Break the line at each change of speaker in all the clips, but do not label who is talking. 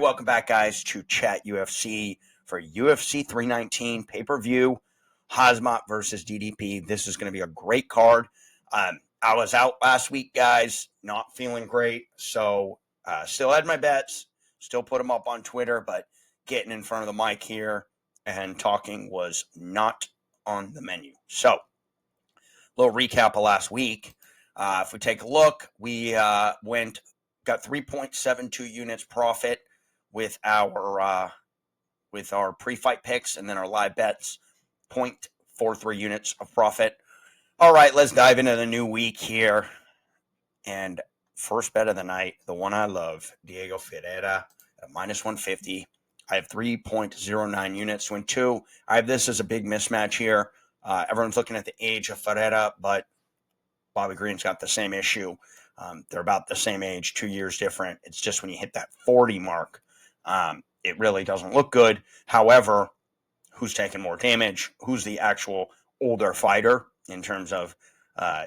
welcome back, guys, to Chat UFC for UFC 319 pay-per-view, Hazmat versus DDP. This is going to be a great card. I was out last week, guys, not feeling great, so still had my bets, still put them up on Twitter, but getting in front of the mic here and talking was not on the menu. So, a little recap of last week. If we take a look, we got 3.72 units profit with our pre-fight picks, and then our live bets, 0.43 units of profit. All right, let's dive into the new week here. And first bet of the night, the one I love, Diego Ferreira at minus 150. I have 3.09 units to win 2. I have this as a big mismatch here. Everyone's looking at the age of Ferreira, but Bobby Green's got the same issue. They're about the same age, 2 years different. It's just when you hit that 40 mark, it really doesn't look good. However, who's taking more damage? Who's the actual older fighter in terms of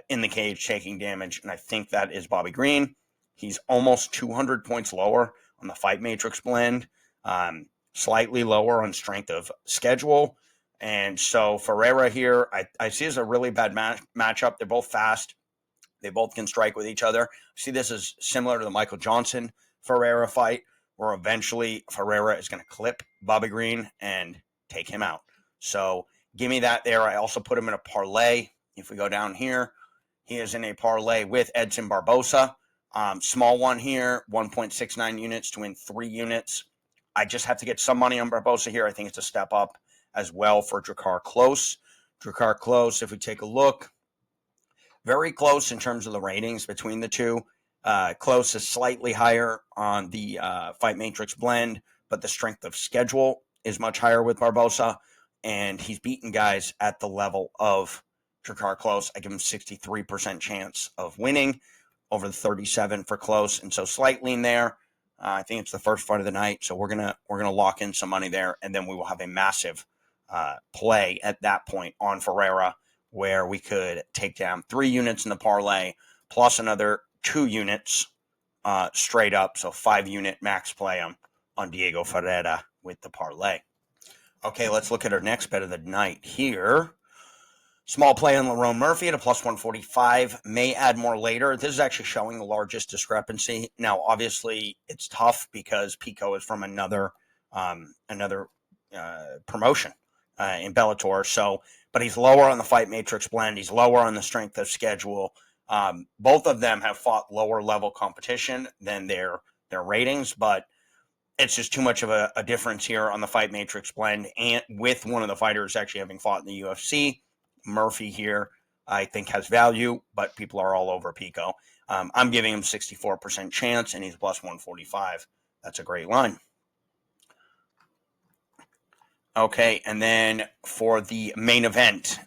in the cage taking damage? And I think that is Bobby Green. He's almost 200 points lower on the Fight Matrix blend, slightly lower on strength of schedule. And so Ferreira here, I see as a really bad matchup. They're both fast. They both can strike with each other. I see this as similar to the Michael Johnson Ferreira fight, where eventually Ferreira is going to clip Bobby Green and take him out. So give me that there. I also put him in a parlay. If we go down here, he is in a parlay with Edson Barbosa. Small one here, 1.69 units to win 3 units. I just have to get some money on Barbosa here. I think it's a step up as well for Drakkar Klose. Drakkar Klose, if we take a look, very close in terms of the ratings between the two. Klose is slightly higher on the Fight Matrix blend, but the strength of schedule is much higher with Barbosa, and he's beaten guys at the level of Drakkar Klose. I give him 63% chance of winning over the 37 for Klose, and so slight lean there. I think it's the first fight of the night, so we're gonna lock in some money there, and then we will have a massive play at that point on Ferreira, where we could take down 3 units in the parlay plus another 2 units straight up. So 5-unit max play on Diego Ferreira with the parlay. Okay, let's look at our next bet of the night here. Small play on Lerone Murphy at a plus 145. May add more later. This is actually showing the largest discrepancy. Now, obviously, it's tough because Pico is from another promotion in Bellator. So, but he's lower on the Fight Matrix blend. He's lower on the strength of schedule. Both of them have fought lower level competition than their ratings, but it's just too much of a difference here on the Fight Matrix blend, and with one of the fighters actually having fought in the UFC. Murphy here, I think, has value, but people are all over Pico. I'm giving him 64% chance, and he's plus 145. That's a great line. Okay, and then for the main event,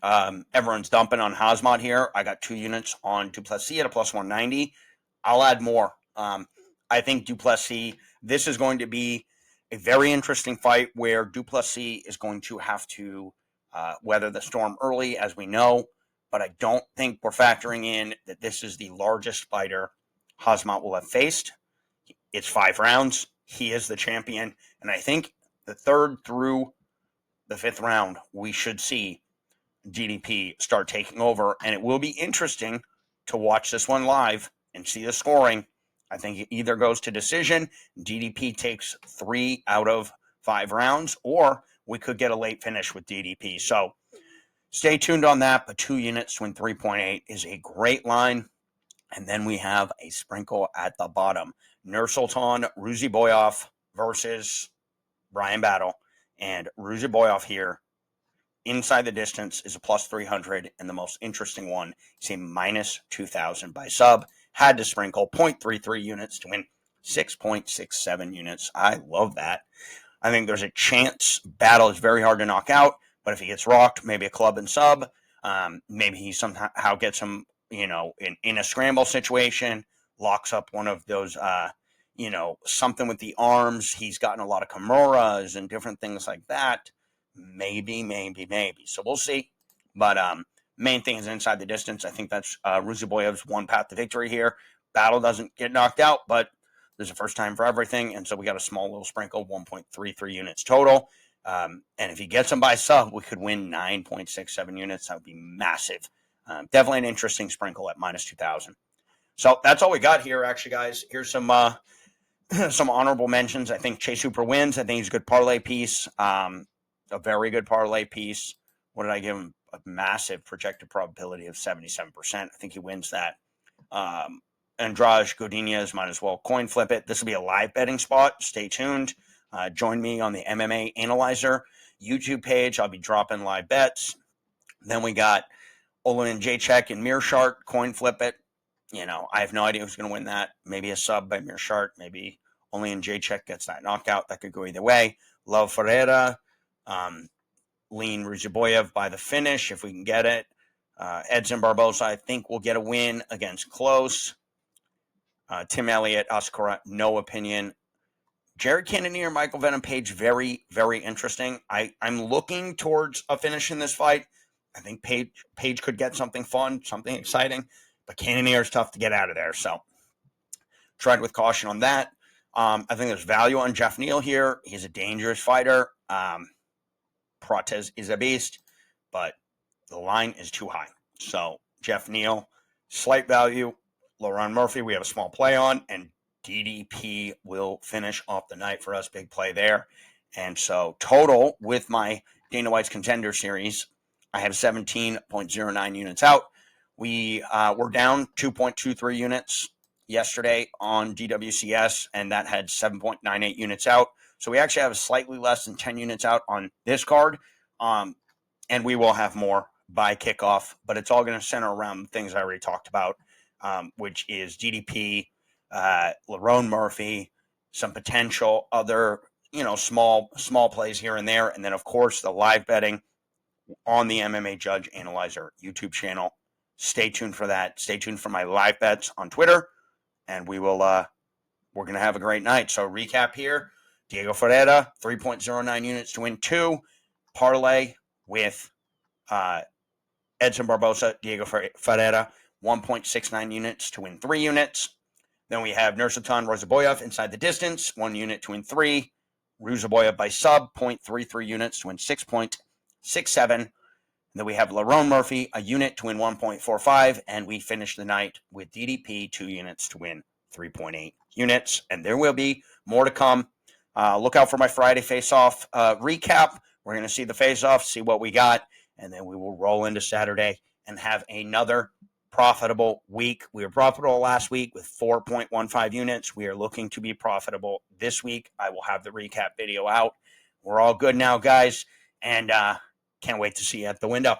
everyone's dumping on Hazmat here. I got 2 units on Duplessis at a plus 190. I'll add more. I think Duplessis, this is going to be a very interesting fight where Duplessis is going to have to weather the storm early, as we know, but I don't think we're factoring in that this is the largest fighter Hazmat will have faced. It's 5 rounds. He is the champion, and I think the 3rd through the 5th round, we should see DDP start taking over, and it will be interesting to watch this one live and see the scoring. I think it either goes to decision, DDP takes 3 out of 5 rounds, or we could get a late finish with DDP. So stay tuned on that, but 2 units to win 3.8 is a great line. And then we have a sprinkle at the bottom. Nursultan Ruziboyev versus Brian Battle. And Ruziboyev here, inside the distance, is a plus 300. And the most interesting one is a minus 2,000 by sub. Had to sprinkle 0.33 units to win 6.67 units. I love that. I think there's a chance Battle is very hard to knock out. But if he gets rocked, maybe a club and sub. Maybe he somehow gets him, in a scramble situation, locks up one of those something with the arms. He's gotten a lot of Kimuras and different things like that. Maybe. So we'll see. But main thing is inside the distance. I think that's Ruziboyev's one path to victory here. Battle doesn't get knocked out, but There's a first time for everything, and so we got a small little sprinkle, 1.33 units total. And if he gets them by sub, we could win 9.67 units. That would be massive. Definitely an interesting sprinkle at minus 2,000. So that's all we got here, actually, guys. Here's some some honorable mentions. I think Chase Hooper wins. I think he's a good parlay piece, a very good parlay piece. What did I give him? A massive projected probability of 77%. I think he wins that. Andrade Godinez, might as well coin flip it. This will be a live betting spot. Stay tuned. Join me on the MMA Analyzer YouTube page. I'll be dropping live bets. Then we got Olin and Jacek and Mearshart, coin flip it. I have no idea who's going to win that. Maybe a sub by Mearshart. Maybe Olin and Jacek gets that knockout. That could go either way. Love Ferreira. Lean Ruziboyev by the finish if we can get it. Edson Barbosa, I think, will get a win against Close. Tim Elliott, Asakura, no opinion. Jared Cannonier, Michael Venom Page, very, very interesting. I'm looking towards a finish in this fight. I think Page could get something fun, something exciting, but Cannonier is tough to get out of there. So tread with caution on that. I think there's value on Jeff Neal here. He's a dangerous fighter. Protez is a beast, but the line is too high. So Jeff Neal, slight value. Lauren Murphy, we have a small play on, and DDP will finish off the night for us. Big play there. And so total with my Dana White's Contender Series, I have 17.09 units out. We were down 2.23 units yesterday on DWCS, and that had 7.98 units out. So we actually have slightly less than 10 units out on this card, and we will have more by kickoff, but it's all going to center around things I already talked about, which is DDP, Lerone Murphy, some potential other, small plays here and there, and then, of course, the live betting on the MMA Judge Analyzer YouTube channel. Stay tuned for that. Stay tuned for my live bets on Twitter, and we're going to have a great night. So recap here. Diego Ferreira, 3.09 units to win 2. Parlay with Edson Barbosa, Diego Ferreira, 1.69 units to win 3 units. Then we have Nursultan Rozaboyev inside the distance, 1 unit to win 3. Ruzaboyev by sub, 0.33 units to win 6.67. And then we have Lerone Murphy, a unit to win 1.45. And we finish the night with DDP, 2 units to win 3.8 units. And there will be more to come. Look out for my Friday face-off recap. We're going to see the face-off, see what we got, and then we will roll into Saturday and have another profitable week. We were profitable last week with 4.15 units. We are looking to be profitable this week. I will have the recap video out. We're all good now, guys, and can't wait to see you at the window.